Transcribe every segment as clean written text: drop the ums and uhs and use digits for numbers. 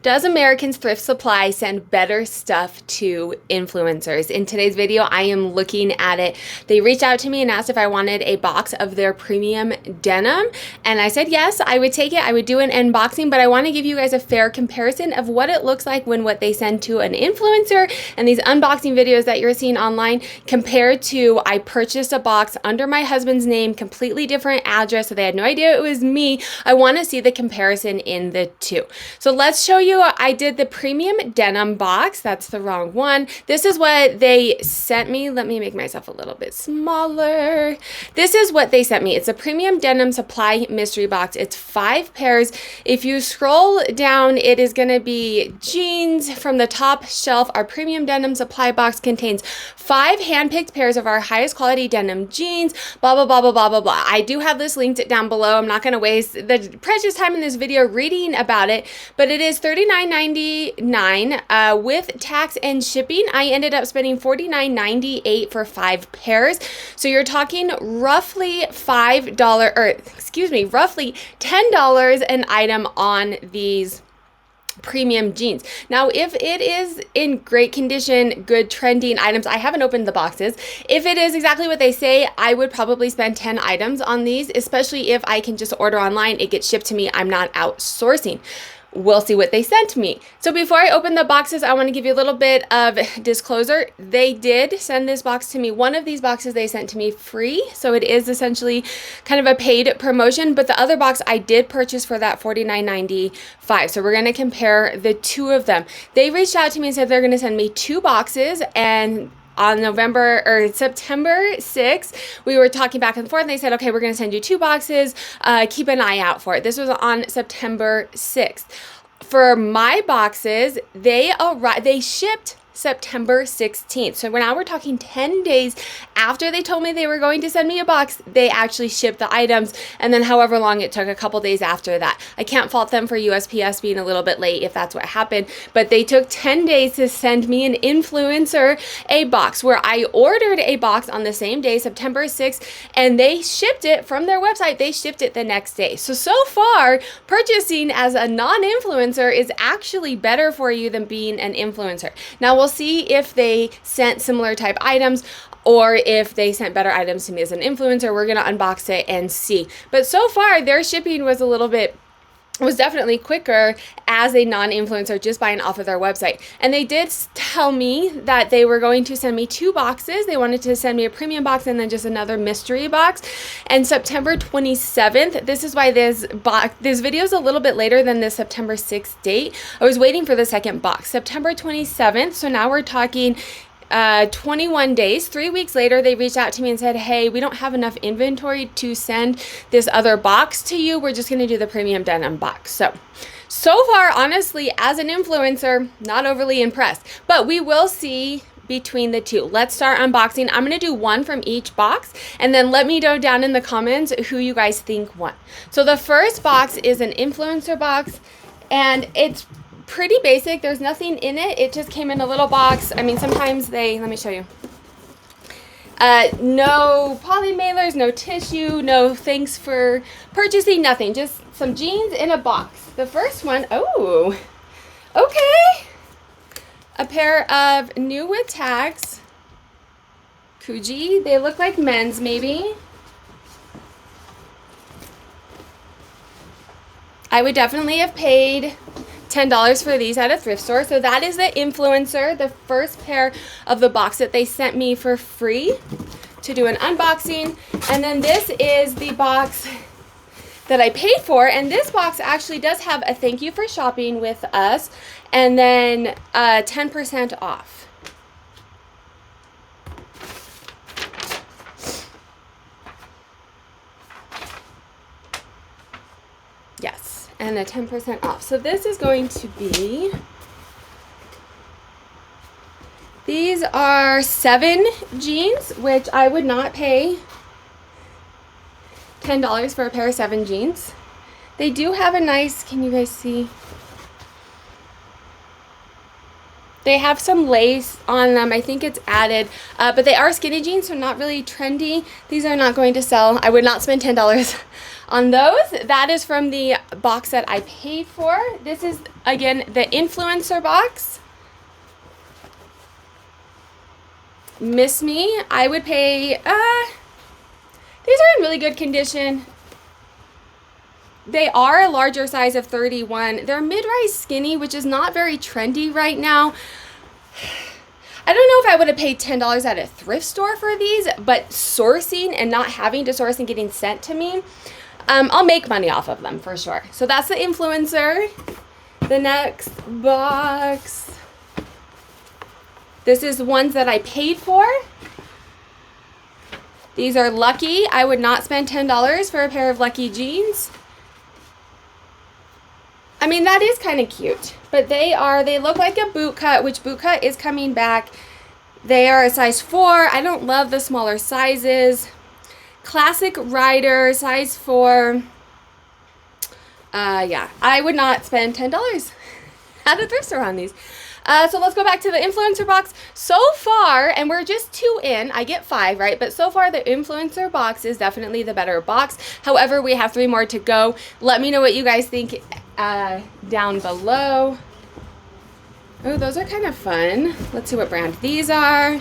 Does Americans Thrift Supply send better stuff to influencers? In today's video, I am looking at it. They reached out to me and asked if I wanted a box of their premium denim. And I said, yes, I would take it. I would do an unboxing, but I want to give you guys a fair comparison of what it looks like when what they send to an influencer and these unboxing videos that you're seeing online compared to I purchased a box under my husband's name, completely different address, so they had no idea it was me. I want to see the comparison in the two. So let's show you. I did the premium denim box. That's the wrong one. This is what they sent me. Let me make myself a little bit smaller. This is what they sent me. It's a premium denim supply mystery box. It's 5 pairs. If you scroll down, it is going to be jeans from the top shelf. Our premium denim supply box contains 5 hand-picked pairs of our highest quality denim jeans, blah, blah, blah, blah, blah, blah, blah. I do have this linked down below. I'm not going to waste the precious time in this video reading about it, but it is $39.99 with tax and shipping. I ended up spending $49.98 for 5 pairs. So you're talking roughly roughly $10 an item on these premium jeans. Now, if it is in great condition, good trending items, I haven't opened the boxes. If it is exactly what they say, I would probably spend 10 items on these, especially if I can just order online, it gets shipped to me, I'm not outsourcing. We'll see what they sent me. So before I open the boxes, I want to give you a little bit of disclosure. They did send this box to me. One of these boxes they sent to me free, so it is essentially kind of a paid promotion, but the other box I did purchase for that $49.95. So we're going to compare the two of them. They reached out to me and said they're going to send me 2 boxes, and on September 6th, we were talking back and forth, and they said, okay, we're going to send you 2 boxes. Keep an eye out for it. This was on September 6th. For my boxes, they shipped September 16th. So now we're talking 10 days after they told me they were going to send me a box, they actually shipped the items, and then however long it took, a couple days after that. I can't fault them for USPS being a little bit late if that's what happened, but they took 10 days to send me an influencer a box where I ordered a box on the same day, September 6th, and they shipped it from their website. They shipped it the next day. So far, purchasing as a non-influencer is actually better for you than being an influencer. Now, we'll see if they sent similar type items or if they sent better items to me as an influencer. We're going to unbox it and see. But so far, their shipping was definitely quicker as a non-influencer just buying off of their website. And they did tell me that they were going to send me 2 boxes. They wanted to send me a premium box and then just another mystery box. And September 27th, this is why this video is a little bit later than the September 6th date. I was waiting for the second box. September 27th, so now we're talking 21 days, 3 weeks later, they reached out to me and said, hey, we don't have enough inventory to send this other box to you. We're just going to do the premium denim box. So far, honestly, as an influencer, not overly impressed, but we will see between the two. Let's start unboxing. I'm going to do one from each box, and then let me know down in the comments who you guys think won. So the first box is an influencer box, and it's pretty basic. There's nothing in it. It just came in a little box. I mean, sometimes let me show you. No poly mailers, no tissue, no thanks for purchasing, nothing. Just some jeans in a box. The first one, oh, okay. A pair of new with tags. Coogi. They look like men's maybe. I would definitely have paid $10 for these at a thrift store. So that is the influencer, the first pair of the box that they sent me for free to do an unboxing. And then this is the box that I paid for, and this box actually does have a thank you for shopping with us and then 10% off. Yes, and a 10% off. So this is going to be, these are 7 jeans, which I would not pay $10 for a pair of 7 jeans. They do have a nice, can you guys see? They have some lace on them. I think it's added, but they are skinny jeans, so not really trendy. These are not going to sell. I would not spend $10 on those. That is from the box that I paid for. This is, again, the influencer box. Miss Me. I would pay, these are in really good condition. They are a larger size of 31. They're mid-rise skinny, which is not very trendy right now. I don't know if I would have paid $10 at a thrift store for these, but sourcing and not having to source and getting sent to me, I'll make money off of them for sure. So that's the influencer. The next box. This is ones that I paid for. These are Lucky. I would not spend $10 for a pair of Lucky jeans. I mean, that is kind of cute, but they look like a boot cut, which boot cut is coming back. They are a size 4. I don't love the smaller sizes. Classic Rider, size 4. Yeah, I would not spend $10 at a thrift store on these. So let's go back to the influencer box. So far, and we're just 2 in, I get 5, right? But so far, the influencer box is definitely the better box. However, we have 3 more to go. Let me know what you guys think down below. Oh, those are kind of fun. Let's see what brand these are.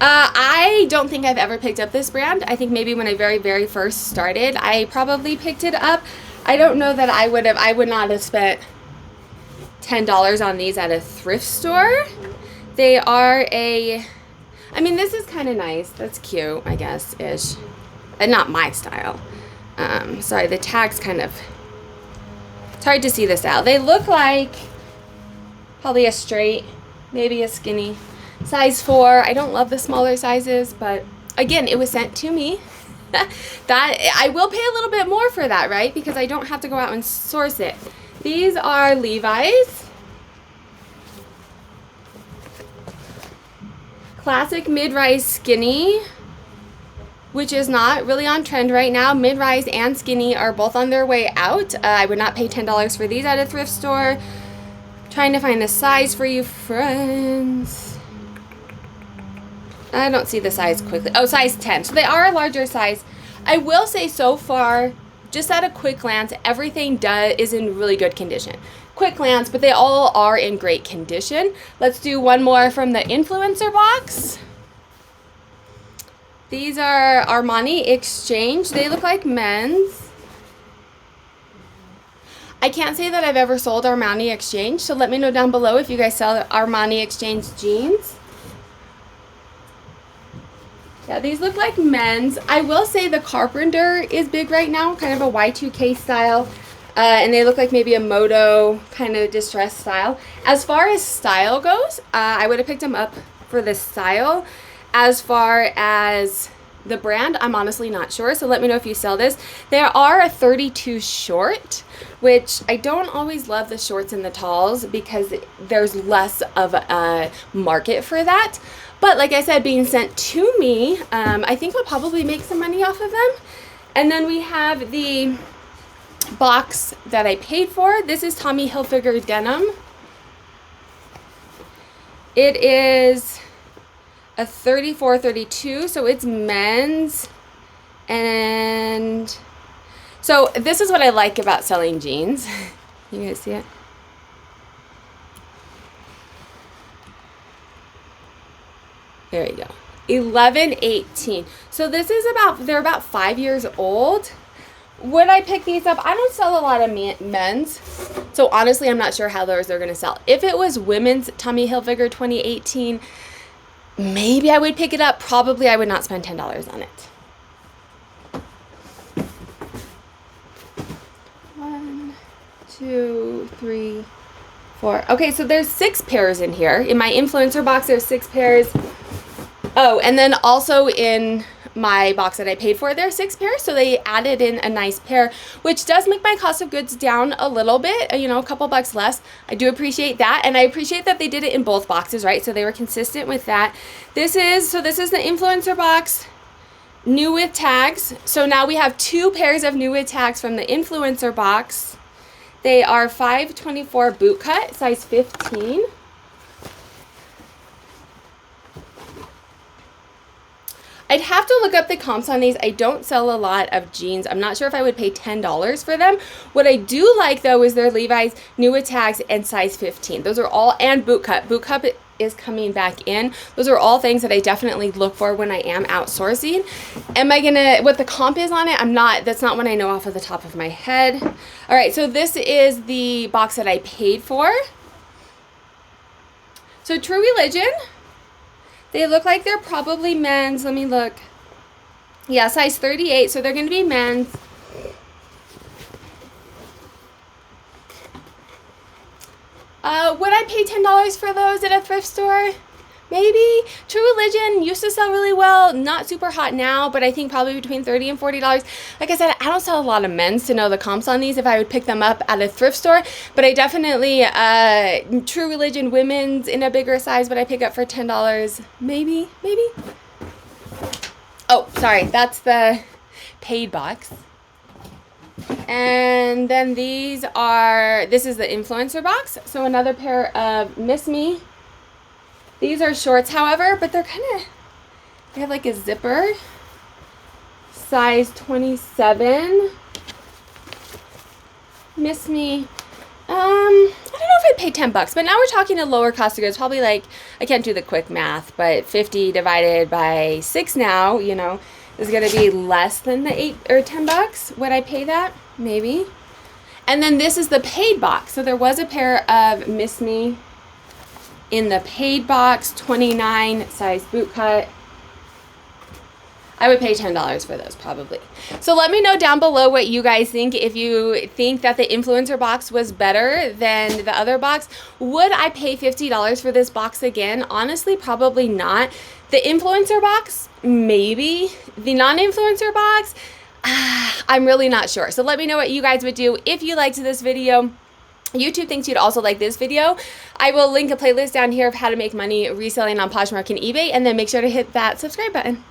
I don't think I've ever picked up this brand. I think maybe when I very first started, I probably picked it up. I don't know that I would not have spent $10 on these at a thrift store. They are I mean, this is kind of nice. That's cute, I guess, ish. And not my style. Sorry, the tag's kind of, it's hard to see this out. They look like probably a straight, maybe a skinny. Size 4. I don't love the smaller sizes, but again, it was sent to me. That I will pay a little bit more for that, right? Because I don't have to go out and source it. These are Levi's. Classic mid-rise skinny, which is not really on trend right now. Mid-rise and skinny are both on their way out. I would not pay $10 for these at a thrift store. Trying to find the size for you friends. I don't see the size quickly. Oh, size 10. So they are a larger size. I will say so far, just at a quick glance, everything is in really good condition. Quick glance, but they all are in great condition. Let's do one more from the influencer box. These are Armani Exchange. They look like men's. I can't say that I've ever sold Armani Exchange, so let me know down below if you guys sell Armani Exchange jeans. Yeah, these look like men's. I will say the carpenter is big right now, kind of a Y2K style. And they look like maybe a moto kind of distressed style. As far as style goes, I would have picked them up for the style. As far as the brand, I'm honestly not sure. So let me know if you sell this. They are a 32 short, which I don't always love the shorts and the talls because there's less of a market for that. But like I said, being sent to me, I think I'll probably make some money off of them. And then we have the box that I paid for. This is Tommy Hilfiger denim. It is a 34-32, so it's men's. And so this is what I like about selling jeans. You guys see it? There you go. 11-18. So this is they're about 5 years old. Would I pick these up? I don't sell a lot of men's. So honestly, I'm not sure how those are going to sell. If it was women's Tommy Hilfiger 2018, maybe I would pick it up. Probably I would not spend $10 on it. 1, 2, 3, 4. Okay, so there's 6 pairs in here. In my influencer box, there's 6 pairs. Oh, and then also in my box that I paid for, there are 6 pairs, so they added in a nice pair, which does make my cost of goods down a little bit, you know, a couple bucks less. I do appreciate that, and I appreciate that they did it in both boxes, right? So they were consistent with that. This is the influencer box, new with tags. So now we have 2 pairs of new with tags from the influencer box. They are 524 boot cut, size 15. I'd have to look up the comps on these. I don't sell a lot of jeans. I'm not sure if I would pay $10 for them. What I do like though is their Levi's new attacks and size 15. Those are all, and boot cut. Boot cut is coming back in. Those are all things that I definitely look for when I am outsourcing. Am I gonna, what the comp is on it? I'm not, that's not one I know off of the top of my head. All right, so this is the box that I paid for. So True Religion, they look like they're probably men's. Let me look. Yeah, size 38, so they're gonna be men's. Would I pay $10 for those at a thrift store? Maybe. True Religion used to sell really well. Not super hot now, but I think probably between $30 and $40. Like I said, I don't sell a lot of men's to know the comps on these if I would pick them up at a thrift store. But I definitely, True Religion women's in a bigger size, but I pick up for $10. Maybe. Oh, sorry. That's the paid box. And then this is the influencer box. So another pair of Miss Me. These are shorts, however, but they're they have like a zipper. Size 27. Miss Me. I don't know if I'd pay $10, but now we're talking a lower cost of goods. Probably like, I can't do the quick math, but 50 divided by 6 now, you know, is going to be less than the $8 or $10. Would I pay that? Maybe. And then this is the paid box. So there was a pair of Miss Me in the paid box, 29 size boot cut. I would pay $10 for those probably. So let me know down below what you guys think. If you think that the influencer box was better than the other box, would I pay $50 for this box again? Honestly, probably not. The influencer box, maybe. The non-influencer box, I'm really not sure. So let me know what you guys would do. If you liked this video, YouTube thinks you'd also like this video. I will link a playlist down here of how to make money reselling on Poshmark and eBay, and then make sure to hit that subscribe button.